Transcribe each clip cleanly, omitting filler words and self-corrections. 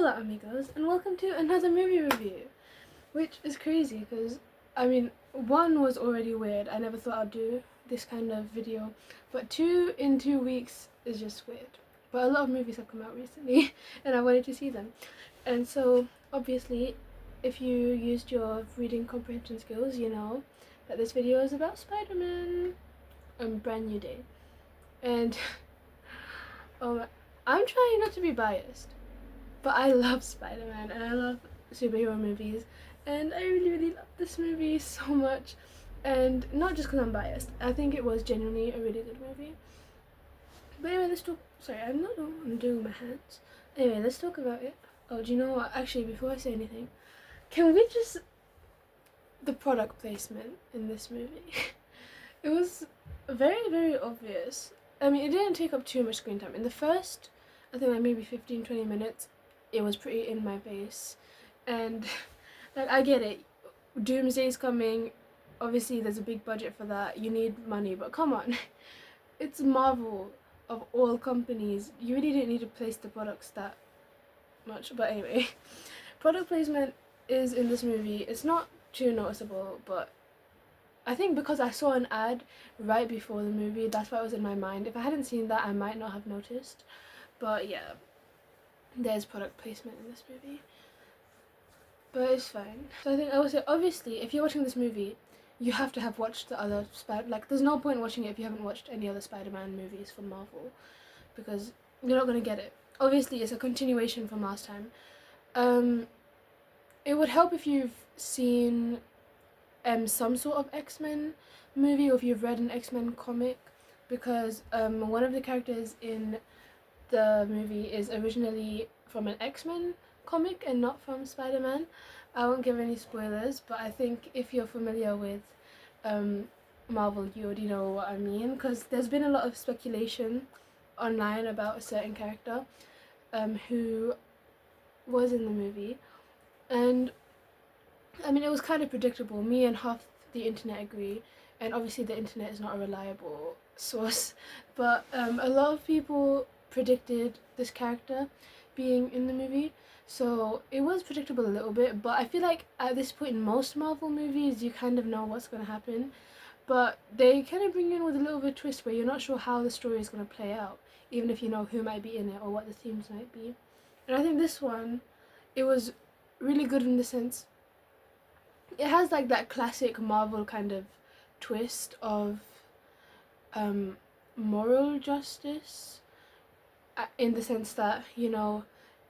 Hola amigos, and welcome to another movie review, which is crazy because, one was already weird. I never thought I'd do this kind of video, but two in 2 weeks is just weird. But a lot of movies have come out recently, and I wanted to see them. And so, obviously, if you used your reading comprehension skills, you know that this video is about Spider-Man, a brand new day. And, I'm trying not to be biased, but I love Spider-Man and I love superhero movies, and I really love this movie so much. And not just because I'm biased, I think it was genuinely a really good movie. But anyway, let's talk. Sorry, I'm doing my hands. Anyway, let's talk about it. Oh, do you know what? Actually, before I say anything, can we just. The product placement in this movie. It was very, very obvious. I mean, it didn't take up too much screen time. In the first, I think like maybe 15-20 minutes, it was pretty in my face. And like, I get it, Doomsday's coming, obviously there's a big budget for that, you need money, but come on. It's Marvel, of all companies. You really didn't need to place the products that much. But anyway, product placement is in this movie. It's not too noticeable, but I think because I saw an ad right before the movie, that's why it was in my mind. If I hadn't seen that, I might not have noticed. But yeah, there's product placement in this movie. But it's fine. So I think I would say, obviously, if you're watching this movie, you have to have watched the other there's no point watching it if you haven't watched any other Spider-Man movies from Marvel, because you're not gonna get it. Obviously, it's a continuation from last time. It would help if you've seen some sort of X-Men movie, or if you've read an X-Men comic, because one of the characters in the movie is originally from an X-Men comic and not from Spider-Man. I won't give any spoilers, but I think if you're familiar with Marvel, you already know what I mean, because there's been a lot of speculation online about a certain character who was in the movie, and I mean, it was kind of predictable. Me and half the internet agree, and obviously the internet is not a reliable source, but a lot of people predicted this character being in the movie, so it was predictable a little bit. But I feel like at this point in most Marvel movies, you kind of know what's going to happen, but they kind of bring you in with a little bit of twist where you're not sure how the story is going to play out, even if you know who might be in it or what the themes might be. And I think this one, it was really good in the sense it has like that classic Marvel kind of twist of moral justice, in the sense that, you know,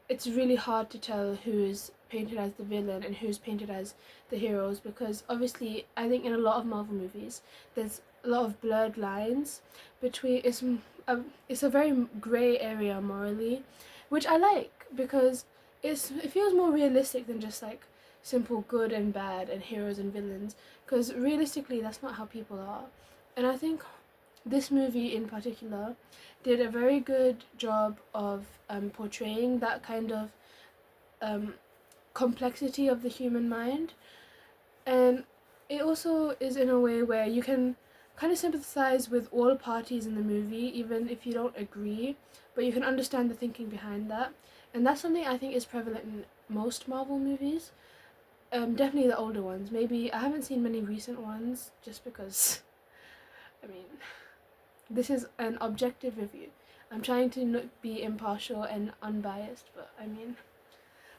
it's really hard to tell who's painted as the villain and who's painted as the heroes, because obviously I think in a lot of Marvel movies there's a lot of blurred lines between it's a very grey area morally, which I like because it feels more realistic than just like simple good and bad and heroes and villains, because realistically that's not how people are. And I think this movie in particular did a very good job of portraying that kind of complexity of the human mind. And it also is in a way where you can kind of sympathize with all parties in the movie, even if you don't agree, but you can understand the thinking behind that. And that's something I think is prevalent in most Marvel movies. Definitely the older ones. Maybe I haven't seen many recent ones, just because, I mean, this is an objective review. I'm trying to be impartial and unbiased, but I mean,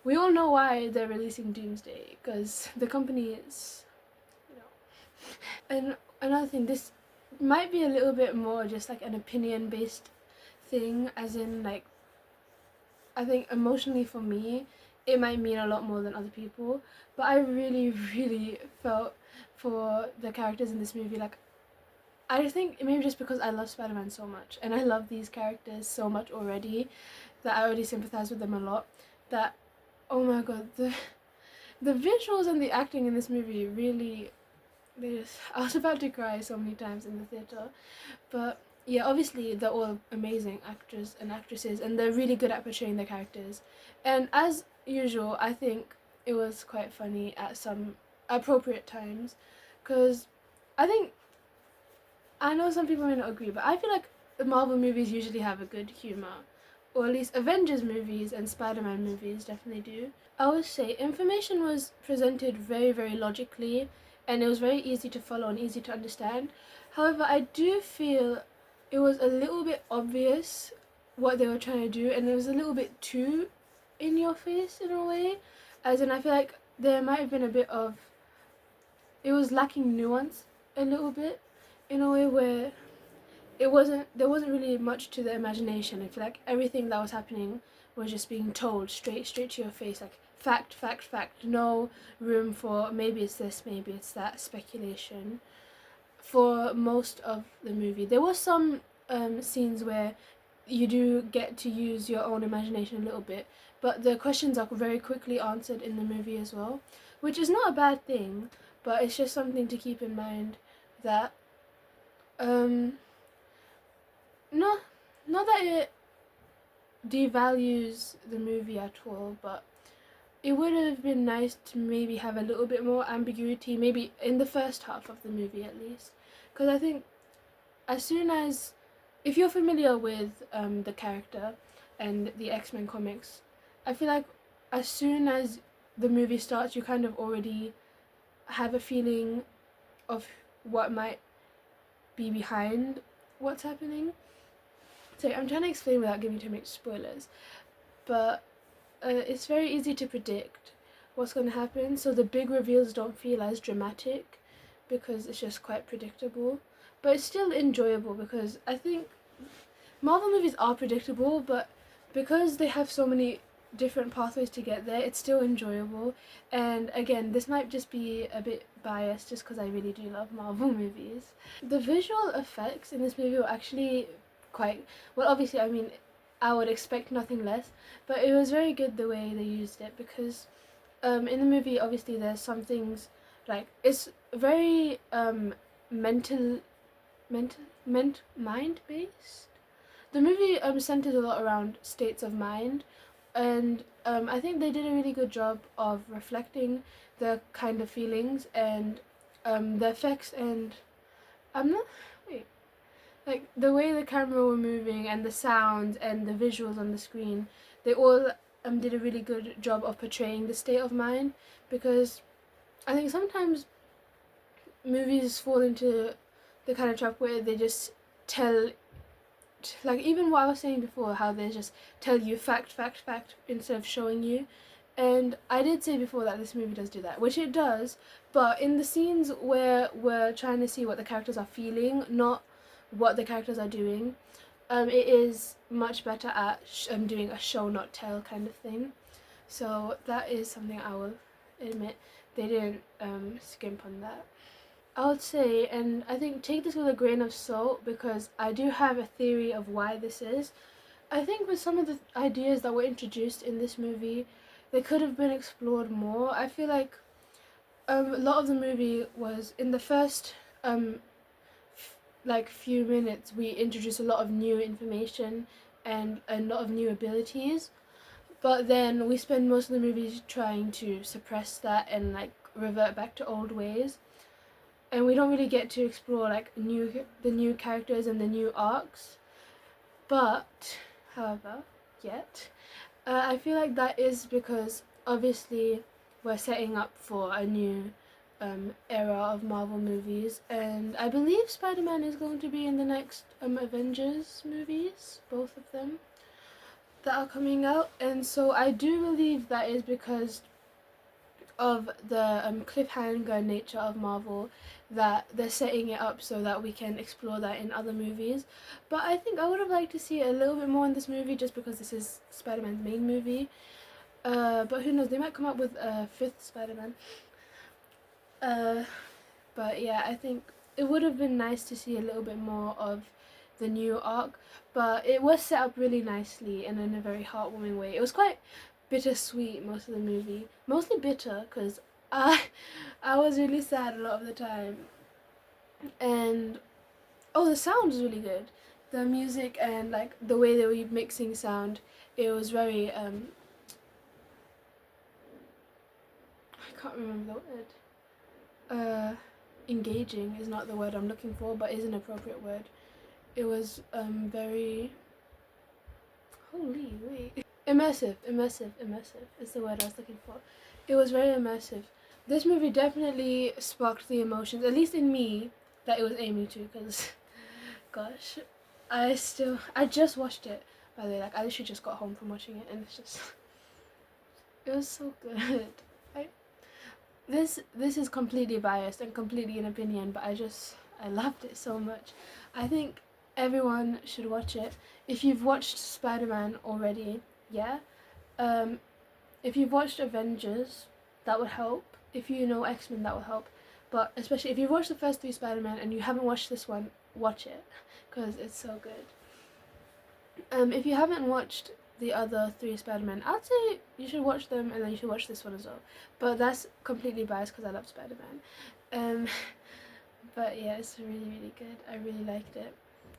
we all know why they're releasing Doomsday, because the company is, you know. And another thing, this might be a little bit more just like an opinion-based thing, as in like, I think emotionally for me, it might mean a lot more than other people, but I really, really felt for the characters in this movie. Like, I think maybe just because I love Spider-Man so much, and I love these characters so much already, that I already sympathize with them a lot, that, oh my god, the visuals and the acting in this movie really, I was about to cry so many times in the theatre. But yeah, obviously they're all amazing actors and actresses, and they're really good at portraying their characters. And as usual, I think it was quite funny at some appropriate times, because I know some people may not agree, but I feel like the Marvel movies usually have a good humor or at least Avengers movies and Spider-Man movies definitely do. I would say information was presented very, very logically, and it was very easy to follow and easy to understand. However, I do feel it was a little bit obvious what they were trying to do, and it was a little bit too in your face in a way. As in, I feel like there might have been a bit of, it was lacking nuance a little bit in a way where there wasn't really much to the imagination. I feel like everything that was happening was just being told straight to your face, like fact, fact, fact. No room for maybe it's this, maybe it's that speculation. For most of the movie, there was some scenes where you do get to use your own imagination a little bit, but the questions are very quickly answered in the movie as well, which is not a bad thing, but it's just something to keep in mind that um no, not that it devalues the movie at all, but it would have been nice to maybe have a little bit more ambiguity, maybe in the first half of the movie at least. Because I think as soon as, if you're familiar with the character and the X-Men comics, I feel like as soon as the movie starts, you kind of already have a feeling of what might be behind what's happening. So I'm trying to explain without giving too much spoilers, but it's very easy to predict what's going to happen, so the big reveals don't feel as dramatic because it's just quite predictable. But it's still enjoyable because I think Marvel movies are predictable, but because they have so many different pathways to get there, it's still enjoyable. And again, this might just be a bit biased just because I really do love Marvel movies. The visual effects in this movie were actually quite well. Obviously, I mean, I would expect nothing less, but it was very good the way they used it because in the movie, obviously, there's some things like it's very mental, mind based. The movie centers a lot around states of mind, and I think they did a really good job of reflecting the kind of feelings and the effects, and I'm not wait like the way the camera were moving and the sounds and the visuals on the screen. They all did a really good job of portraying the state of mind, because I think sometimes movies fall into the kind of trap where they just tell, like even what I was saying before, how they just tell you fact, fact, fact instead of showing you. And I did say before that this movie does do that, which it does, but in the scenes where we're trying to see what the characters are feeling, not what the characters are doing, it is much better at doing a show not tell kind of thing. So that is something I will admit, they didn't skimp on that. I would say, and I think take this with a grain of salt because I do have a theory of why this is. I think with some of the ideas that were introduced in this movie, they could have been explored more. I feel like a lot of the movie was in the first like few minutes we introduce a lot of new information and a lot of new abilities, but then we spend most of the movie trying to suppress that and like revert back to old ways, and we don't really get to explore like the new characters and the new arcs. But however, yet I feel like that is because obviously we're setting up for a new era of Marvel movies, and I believe Spider-Man is going to be in the next Avengers movies, both of them that are coming out, and so I do believe that is because of the cliffhanger nature of Marvel, that they're setting it up so that we can explore that in other movies. But I think I would have liked to see it a little bit more in this movie just because this is Spider-Man's main movie. But who knows, they might come up with a fifth Spider-Man. But yeah, I think it would have been nice to see a little bit more of the new arc, but it was set up really nicely and in a very heartwarming way. It was quite bittersweet most of the movie, mostly bitter because I was really sad a lot of the time. And oh, the sound was really good. The music and like the way they were mixing sound, it was very I can't remember the word. Engaging is not the word I'm looking for, but is an appropriate word. It was very, Holy wait. Immersive is the word I was looking for. It was very immersive. This movie definitely sparked the emotions, at least in me, that it was aiming to, because, gosh, I just watched it, by the way, like, I literally just got home from watching it, and it's just, it was so good. I, this is completely biased and completely an opinion, but I loved it so much. I think everyone should watch it. If you've watched Spider-Man already, yeah. Um, if you've watched Avengers, that would help. If you know X-Men, that will help. But especially if you've watched the first 3 Spider-Man and you haven't watched this one, watch it, because it's so good. If you haven't watched the other 3 Spider-Man, I'd say you should watch them and then you should watch this one as well. But that's completely biased because I love Spider-Man. Um, but yeah, it's really, really good. I really liked it.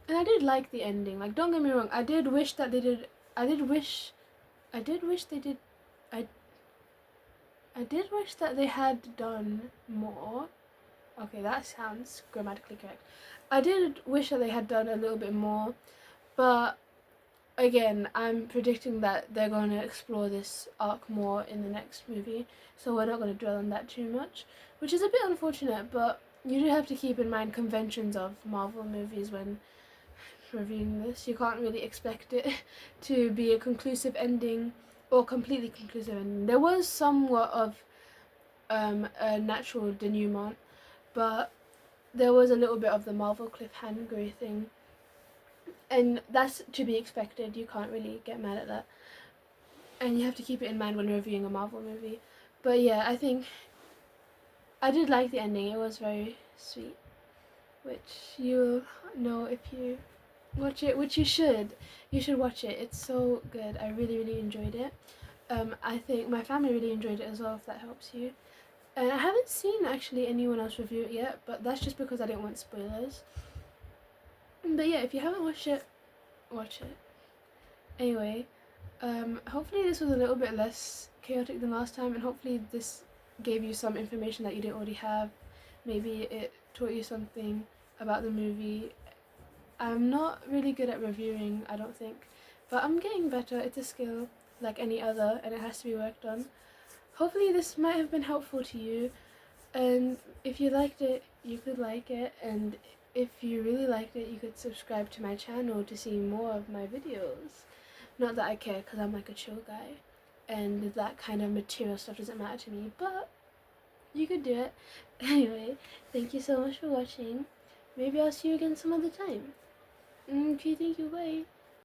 And I did like the ending. Like, don't get me wrong, I did wish that they did. I did wish they did. I did wish that they had done more. Okay, that sounds grammatically correct. I did wish that they had done a little bit more, but again, I'm predicting that they're going to explore this arc more in the next movie, so we're not going to dwell on that too much, which is a bit unfortunate, but you do have to keep in mind conventions of Marvel movies when reviewing this. You can't really expect it to be a conclusive ending or completely conclusive ending. There was somewhat of a natural denouement, but there was a little bit of the Marvel cliffhanger thing, and that's to be expected. You can't really get mad at that, and you have to keep it in mind when reviewing a Marvel movie. But yeah, I think I did like the ending. It was very sweet, which you'll know if you watch it, which you should. You should watch it. It's so good. I really, really enjoyed it. I think my family really enjoyed it as well, if that helps you. And I haven't seen actually anyone else review it yet, but that's just because I didn't want spoilers. But yeah, if you haven't watched it, watch it. Anyway, hopefully this was a little bit less chaotic than last time, and hopefully this gave you some information that you didn't already have. Maybe it taught you something about the movie. I'm not really good at reviewing, I don't think, but I'm getting better. It's a skill like any other, and it has to be worked on. Hopefully this might have been helpful to you, and if you liked it, you could like it, and if you really liked it, you could subscribe to my channel to see more of my videos. Not that I care, because I'm like a chill guy, and that kind of material stuff doesn't matter to me, but you could do it. Anyway, thank you so much for watching. Maybe I'll see you again some other time. Okay, thank you, bye.